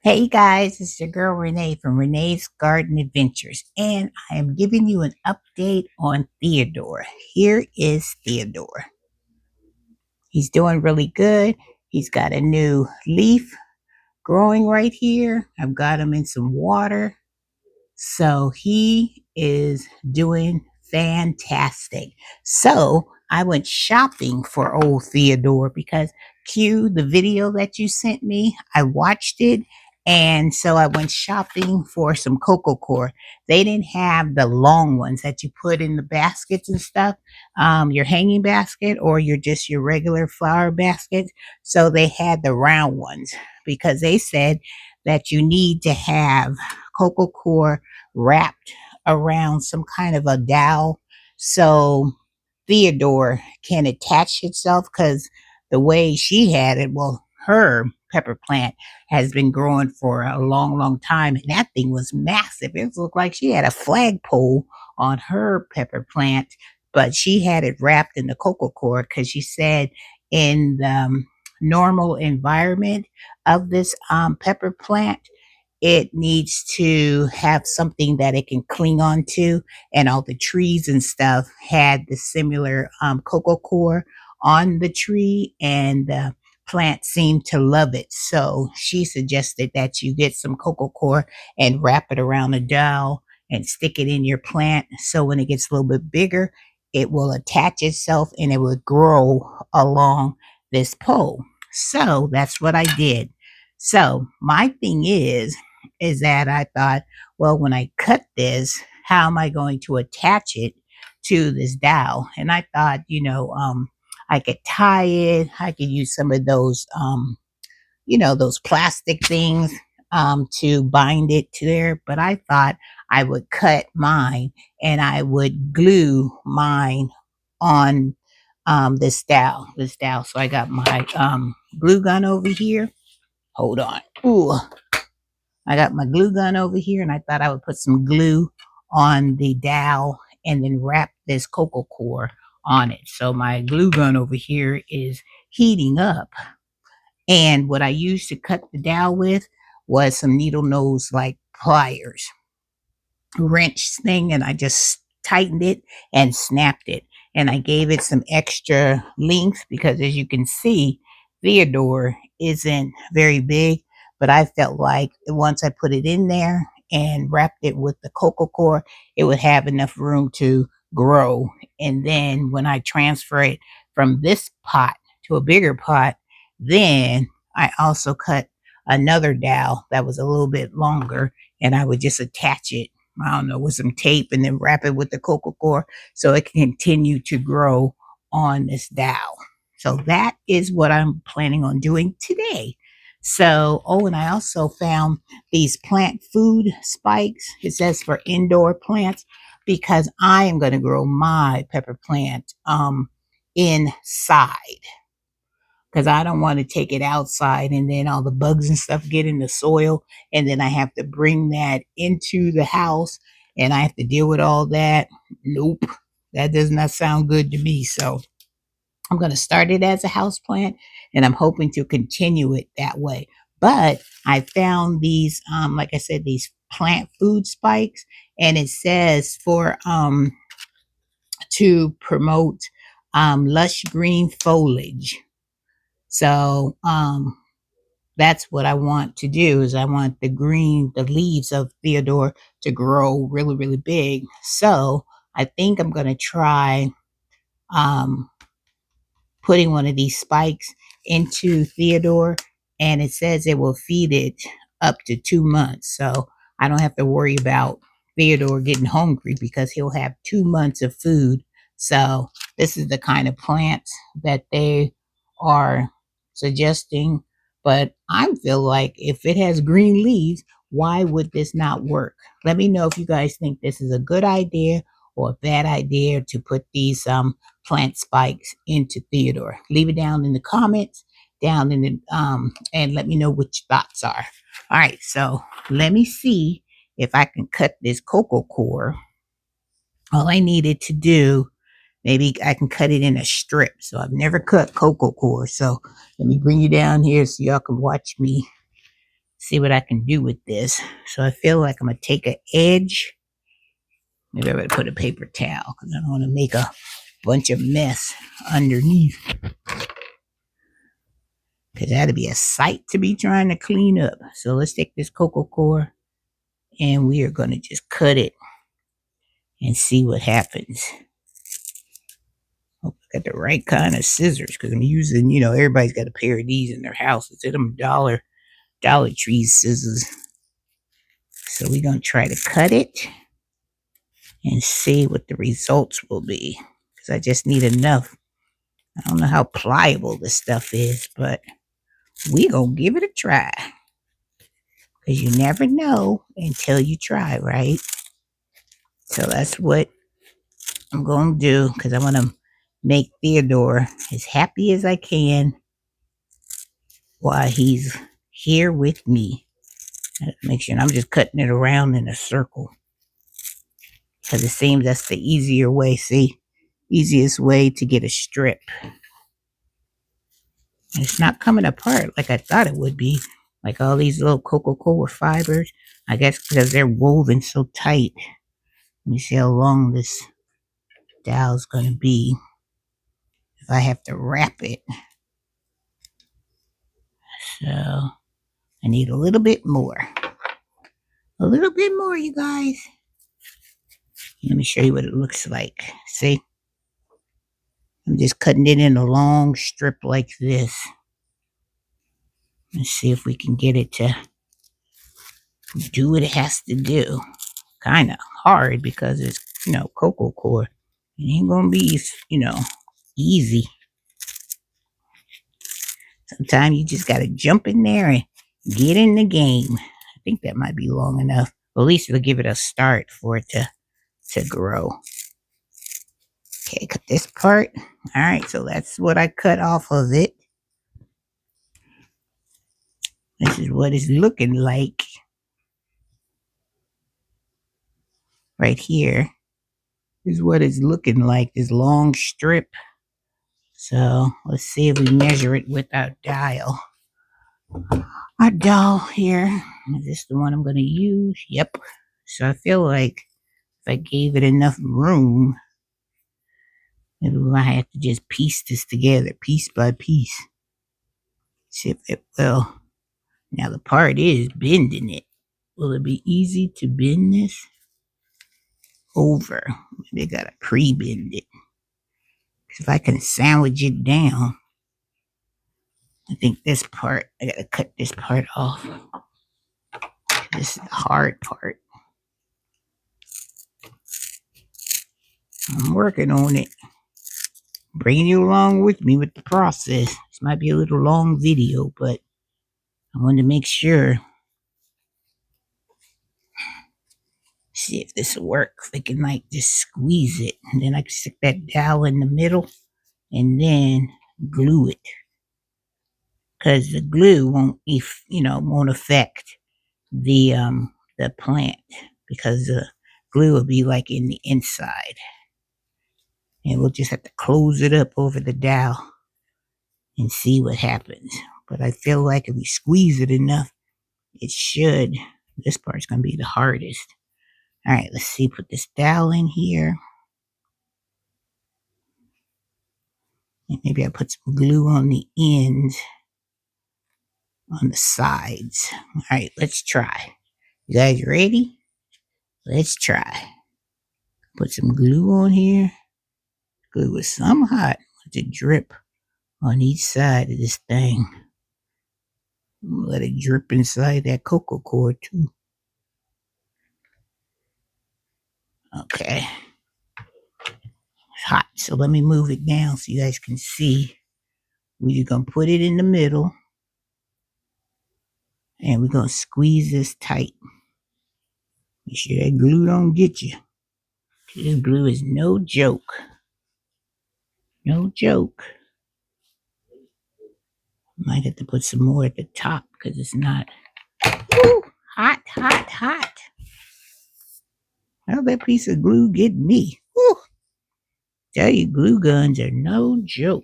Hey guys, it's your girl Renee from Renee's Garden Adventures, and I am giving you an update on Theodore. Here is Theodore. He's doing really good. He's got a new leaf growing right here. I've got him in some water. So he is doing fantastic. So I went shopping for old Theodore because Q, the video that you sent me, I watched it. And so I went shopping for some coco core. They didn't have the long ones that you put in the baskets and stuff, your hanging basket or your regular flower basket. So they had the round ones because they said that you need to have coco core wrapped around some kind of a dowel so Theodore can attach itself, because the way she had it, well, her pepper plant has been growing for a long, long time, and that thing was massive. It looked like she had a flagpole on her pepper plant, but she had it wrapped in the coco cord because she said in the normal environment of this pepper plant, it needs to have something that it can cling on to, and all the trees and stuff had the similar cocoa core on the tree, and the plant seemed to love it. So she suggested that you get some cocoa core and wrap it around a dowel and stick it in your plant, so when it gets a little bit bigger, it will attach itself and it will grow along this pole. So that's what I did. So my thing is that I thought, well, when I cut this, how am I going to attach it to this dowel? And I thought, I could tie it. I could use some of those, those plastic things to bind it to there. But I thought I would cut mine and I would glue mine on this dowel. So I got my glue gun over here. Hold on. Ooh, I got my glue gun over here, and I thought I would put some glue on the dowel and then wrap this cocoa core on it. So my glue gun over here is heating up. And what I used to cut the dowel with was some needle nose like pliers, wrench thing, and I just tightened it and snapped it. And I gave it some extra length because, as you can see, Theodore isn't very big, but I felt like once I put it in there and wrapped it with the cocoa core, it would have enough room to grow. And then when I transfer it from this pot to a bigger pot, then I also cut another dowel that was a little bit longer, and I would just attach it, I don't know, with some tape, and then wrap it with the cocoa core so it can continue to grow on this dowel. So that is what I'm planning on doing today. So, oh, and I also found these plant food spikes. It says for indoor plants, because I am going to grow my pepper plant inside, because I don't want to take it outside and then all the bugs and stuff get in the soil, and then I have to bring that into the house and I have to deal with all that. Nope, that does not sound good to me. So I'm going to start it as a house plant, and I'm hoping to continue it that way. But I found these, like I said, these plant food spikes, and it says for to promote lush green foliage. So that's what I want to do, is I want the leaves of Theodore to grow really, really big. So I think I'm going to try um, putting one of these spikes into Theodore, and it says it will feed it up to 2 months. So I don't have to worry about Theodore getting hungry because he'll have 2 months of food. So this is the kind of plants that they are suggesting. But I feel like if it has green leaves, why would this not work? Let me know if you guys think this is a good idea or a bad idea to put these plant spikes into Theodore. Leave it down in the comments, down in the and let me know what your thoughts are. All right, so let me see if I can cut this cocoa core. All I needed to do, maybe I can cut it in a strip. So I've never cut cocoa core. So let me bring you down here so y'all can watch me See what I can do with this. So I feel like I'm going to take an edge. Maybe I better put a paper towel because I don't want to make a bunch of mess underneath. Because that'd be a sight to be trying to clean up. So let's take this cocoa core and we are going to just cut it and see what happens. Hope I got the right kind of scissors because I'm using, everybody's got a pair of these in their house. It's them Dollar Tree scissors. So we're going to try to cut it and see what the results will be. Because I just need enough. I don't know how pliable this stuff is, but we going to give it a try. Because you never know until you try, right? So that's what I'm going to do because I want to make Theodore as happy as I can while he's here with me. Make sure I'm just cutting it around in a circle because it seems that's the easier way. See, easiest way to get a strip. And it's not coming apart like I thought it would be. Like all these little cocoa fibers. I guess because they're woven so tight. Let me see how long this dowel's going to be. If I have to wrap it. So I need a little bit more. A little bit more, you guys. Let me show you what it looks like. See? I'm just cutting it in a long strip like this. Let's see if we can get it to do what it has to do. Kind of hard because it's, cocoa core. It ain't going to be, easy. Sometimes you just got to jump in there and get in the game. I think that might be long enough. At least it'll give it a start for it to grow. Okay, cut this part. All right, so that's what I cut off of it. This is what it's looking like. Right here is what it's looking like, this long strip. So let's see if we measure it with our dial. Our dial here. Is this the one I'm going to use? Yep. So I feel like if I gave it enough room, maybe I have to just piece this together, piece by piece. See if it will. Now the part is bending it. Will it be easy to bend this over? Maybe I gotta pre-bend it. Because if I can sandwich it down, I think this part, I gotta cut this part off. This is the hard part. I'm working on it. Bringing you along with me with the process. This might be a little long video, but I wanted to make sure. See if this will work. If I can just squeeze it. And then I can stick that dowel in the middle and then glue it. Because the glue won't affect the plant. Because the glue will be in the inside. And we'll just have to close it up over the dowel and see what happens. But I feel like if we squeeze it enough, it should. This part's going to be the hardest. All right, let's see. Put this dowel in here. And maybe I put some glue on the ends, on the sides. All right, let's try. You guys ready? Let's try. Put some glue on here. Glue is some hot. Let it drip on each side of this thing. Let it drip inside that cocoa core too. Okay. It's hot, so let me move it down so you guys can see. We're just going to put it in the middle. And we're going to squeeze this tight. Make sure that glue don't get you. This glue is no joke. No joke. Might have to put some more at the top because it's not. Woo! Hot, hot, hot. How'd that piece of glue get me? Woo! Tell you, glue guns are no joke.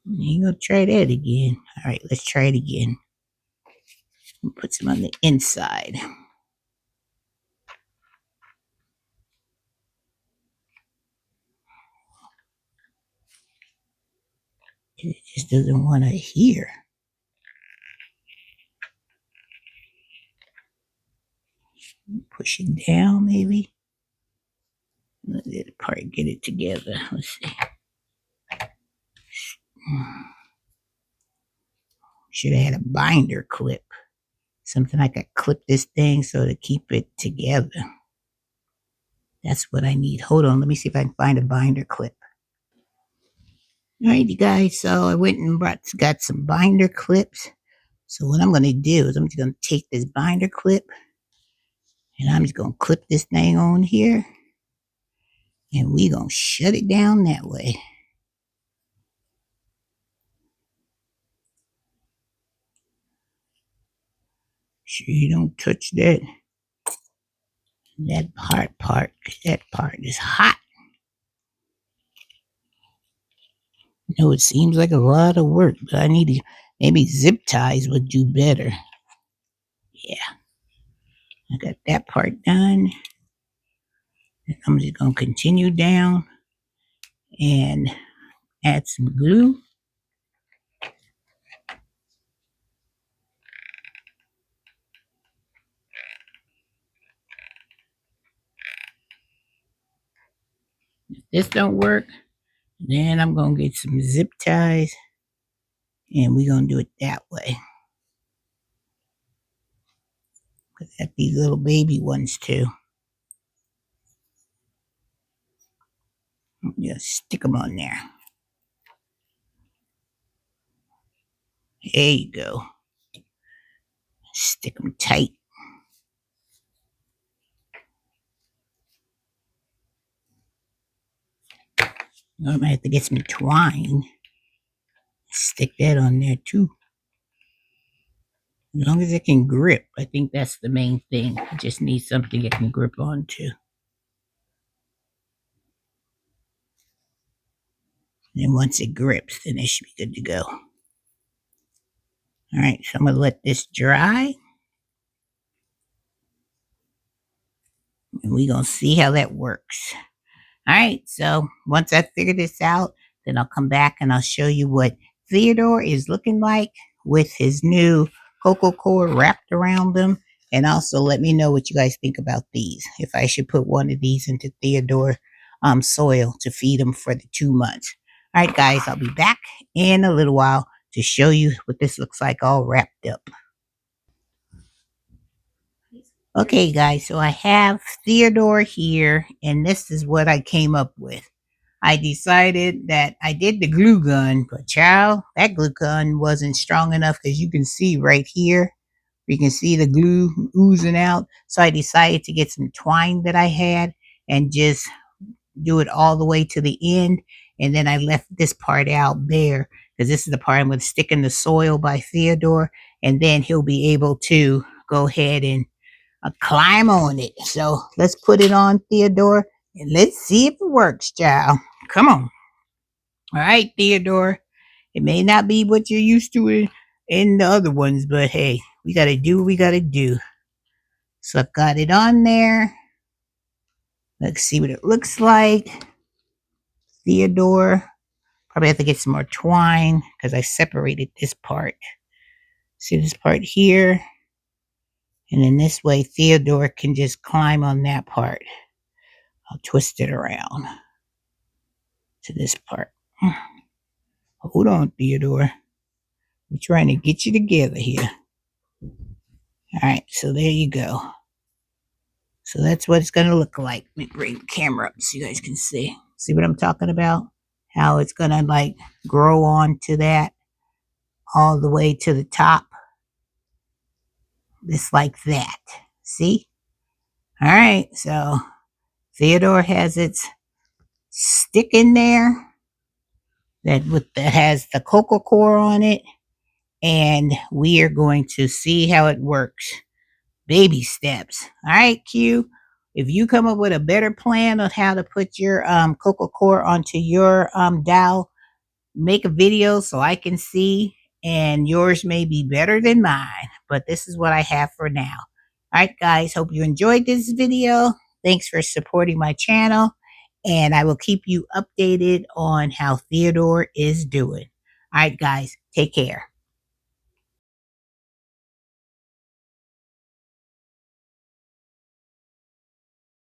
Ain't gonna try that again. All right, let's try it again. Put some on the inside. It just doesn't want to hear. Push it down, maybe. Let it part get it together. Let's see. Should have had a binder clip. Something I could clip this thing so to keep it together. That's what I need. Hold on, let me see if I can find a binder clip. Alright, you guys, so I went and got some binder clips. So what I'm going to do is I'm just going to take this binder clip and I'm just going to clip this thing on here. And we're going to shut it down that way. Sure you don't touch that part. That part is hot. I know it seems like a lot of work, but I need to, maybe zip ties would do better. Yeah. I got that part done. And I'm just going to continue down and add some glue. If this don't work, then I'm going to get some zip ties and we're going to do it that way. I got these little baby ones too. Just stick them on there. There you go. Stick them tight. I might have to get some twine. Stick that on there too. As long as it can grip, I think that's the main thing. You just need something it can grip onto. And once it grips, then it should be good to go. All right, so I'm going to let this dry. And we're going to see how that works. All right, so once I figure this out, then I'll come back and I'll show you what Theodore is looking like with his new cocoa core wrapped around them. And also let me know what you guys think about these. If I should put one of these into Theodore soil to feed him for the 2 months. All right, guys, I'll be back in a little while to show you what this looks like all wrapped up. Okay, guys, so I have Theodore here, and this is what I came up with. I decided that I did the glue gun, but child, that glue gun wasn't strong enough because you can see right here, you can see the glue oozing out. So I decided to get some twine that I had and just do it all the way to the end. And then I left this part out bare because this is the part I'm going to stick in the soil by Theodore. And then he'll be able to go ahead and climb on it. So let's put it on, Theodore, and let's see if it works, child. Come on. All right, Theodore. It may not be what you're used to in the other ones, but hey, we got to do what we got to do. So I've got it on there. Let's see what it looks like. Theodore. Probably have to get some more twine because I separated this part. See this part here? And then this way, Theodore can just climb on that part. I'll twist it around to this part. Hold on, Theodore. We're trying to get you together here. All right, so there you go. So that's what it's going to look like. Let me bring the camera up so you guys can see. See what I'm talking about? How it's going to like grow on to that all the way to the top. Just like that. See? All right, so Theodore has its stick in there that has the cocoa core on it. And we are going to see how it works. Baby steps. All right, Q. If you come up with a better plan on how to put your cocoa core onto your dowel, make a video so I can see. And yours may be better than mine. but this is what I have for now. All right, guys, hope you enjoyed this video. Thanks for supporting my channel, and I will keep you updated on how Theodore is doing. All right, guys, take care.